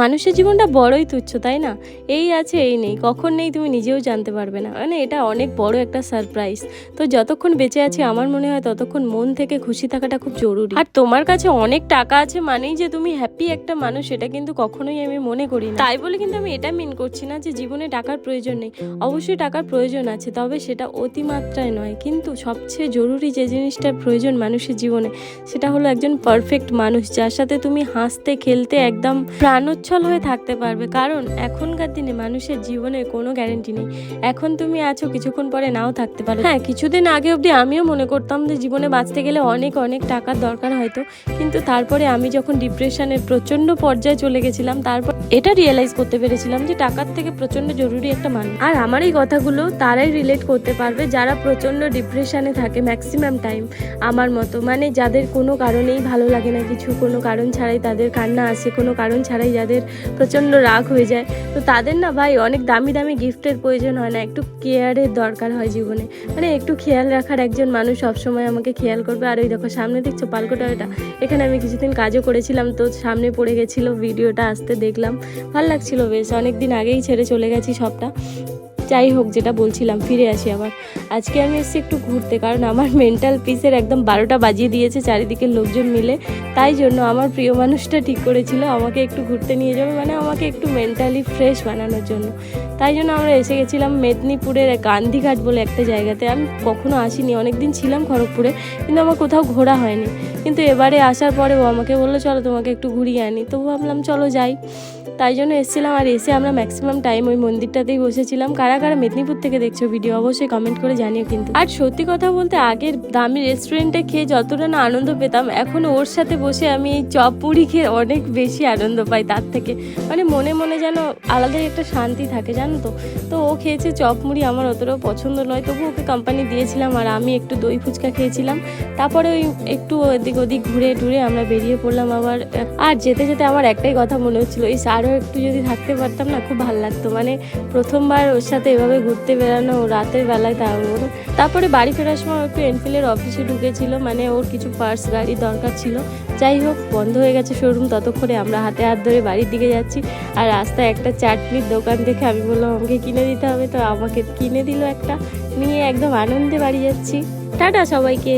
মানুষের জীবনটা বড়ই তুচ্ছ, তাই না? এই আছে এই নেই, কখন নেই তুমি নিজেও জানতে পারবে না। মানে এটা অনেক বড় একটা সারপ্রাইজ। তো যতক্ষণ বেঁচে আছি আমার মনে হয় ততক্ষণ মন থেকে খুশি থাকাটা খুব জরুরি। আর তোমার কাছে অনেক টাকা আছে মানেই যে তুমি হ্যাপি একটা মানুষ, এটা কিন্তু কখনোই আমি মনে করি না। তাই বলে কিন্তু আমি এটা মিন করছি না যে জীবনে টাকার প্রয়োজন নেই। অবশ্যই টাকার প্রয়োজন আছে, তবে সেটা অতিমাত্রায় নয়। কিন্তু সবচেয়ে জরুরি যে জিনিসটার প্রয়োজন মানুষের জীবনে, সেটা হলো একজন পারফেক্ট মানুষ, যার সাথে তুমি হাসতে খেলতে একদম প্রাণোচ্ছল হয়ে থাকতে পারবে। কারণ এখনকার দিনে মানুষের জীবনের কোনো গ্যারেন্টি নেই। এখন তুমি আছো, কিছুক্ষণ পরে নাও থাকতে পারো। হ্যাঁ, কিছুদিন আগে অবধি আমিও মনে করতাম যে জীবনে বাঁচতে গেলে অনেক অনেক টাকার দরকার হয়তো, কিন্তু তারপরে আমি যখন ডিপ্রেশনের প্রচন্ড পর্যায়ে চলে গেছিলাম, তারপর এটা রিয়েলাইজ করতে পেরেছিলাম যে টাকার থেকে প্রচন্ড জরুরি একটা মানুষ। আর আমার এই কথাগুলো তারাই রিলেট করতে পারবে যারা প্রচন্ড ডিপ্রেশনে থাকে ম্যাক্সিমাম টাইম, আমার মতো। মানে যাদের কোনো কারণেই ভালো লাগে না কিছু, কোনো কারণ ছাড়াই তাদের কান্না আসে, কোনো কারণ ছাড়াই যাদের প্রচণ্ড রাগ হয়ে যায়, তো তাদের না ভাই অনেক দামি দামি গিফটের প্রয়োজন হয় না, একটু কেয়ারের দরকার হয় জীবনে। মানে একটু খেয়াল রাখার একজন মানুষ সবসময় আমাকে খেয়াল করবে। আর ওই দেখো সামনে দেখছো পালকোটাটা, এখানে আমি কিছুদিন কাজও করেছিলাম, তো সামনে পড়ে গেছিলো, ভিডিওটা আসতে দেখলাম, ভালো লাগছিল বেশ। অনেক দিন আগেই ছেড়ে চলে গেছি সবটা। যাই হোক, যেটা বলছিলাম, ফিরে আসি আবার। আজকে আমি এসেছি একটু ঘুরতে, কারণ আমার মেন্টাল পিসের একদম 12টা বাজিয়ে দিয়েছে চারিদিকের লোকজন মিলে। তাই জন্য আমার প্রিয় মানুষটা ঠিক করেছিল আমাকে একটু ঘুরতে নিয়ে যাবে, মানে আমাকে একটু মেন্টালি ফ্রেশ বানানোর জন্য। তাই জন্য আমরা এসে গেছিলাম মেদিনীপুরের গান্ধীঘাট বলে একটা জায়গাতে। আমি কখনো আসিনি, অনেকদিন ছিলাম খড়গপুরে, কিন্তু আমার কোথাও ঘোরা হয়নি। কিন্তু এবারে আসার পরে ও আমাকে বললো চলো তোমাকে একটু ঘুরিয়ে আনি, তো ভাবলাম চলো যাই। তাই জন্য এসেছিলাম। আর এসে আমরা ম্যাক্সিমাম টাইম ওই মন্দিরটাতেই বসেছিলাম। কারা কারা মেদিনীপুর থেকে দেখছো ভিডিও অবশ্যই কমেন্ট করে জানিও কিন্তু। আর সত্যি কথা বলতে আগের দামি রেস্টুরেন্টে খেয়ে যতটা না আনন্দ পেতাম, এখন ওর সাথে বসে আমি এই চপ পুরি খেয়ে অনেক বেশি আনন্দ পাই তার থেকে। মানে মনে মনে যেন আলাদাই একটা শান্তি থাকে, জানো তো। তো ও খেয়েছে চপ মুড়ি, আমার অতটাও পছন্দ নয়, তবু ওকে কোম্পানি দিয়েছিলাম। আর আমি একটু দই ফুচকা খেয়েছিলাম। তারপরে ওই একটু এদিক ওদিক ঘুরে টুরে আমরা বেরিয়ে পড়লাম আবার। আর যেতে যেতে আমার একটাই কথা মনে হচ্ছিল, এই আরও একটু যদি থাকতে পারতাম না, খুব ভালো লাগতো। মানে প্রথমবার ওর সাথে এভাবে ঘুরতে বেড়ানো রাতের বেলায়, তারপরে বাড়ি ফেরার সময় একটু এনফিল্ডের অফিসে ঢুকেছিল, মানে ওর কিছু পার্স গাড়ির দরকার ছিল। যাই হোক, বন্ধ হয়ে গেছে শোরুম, ততক্ষণে আমরা হাতে হাত ধরে বাড়ির দিকে যাচ্ছি। আর রাস্তায় একটা চাটনির দোকান দেখে আমি বললাম আমাকে কিনে দিতে হবে, তো আমাকে কিনে দিল একটা, নিয়ে একদম আনন্দে বাড়ি যাচ্ছি। টাটা সবাইকে।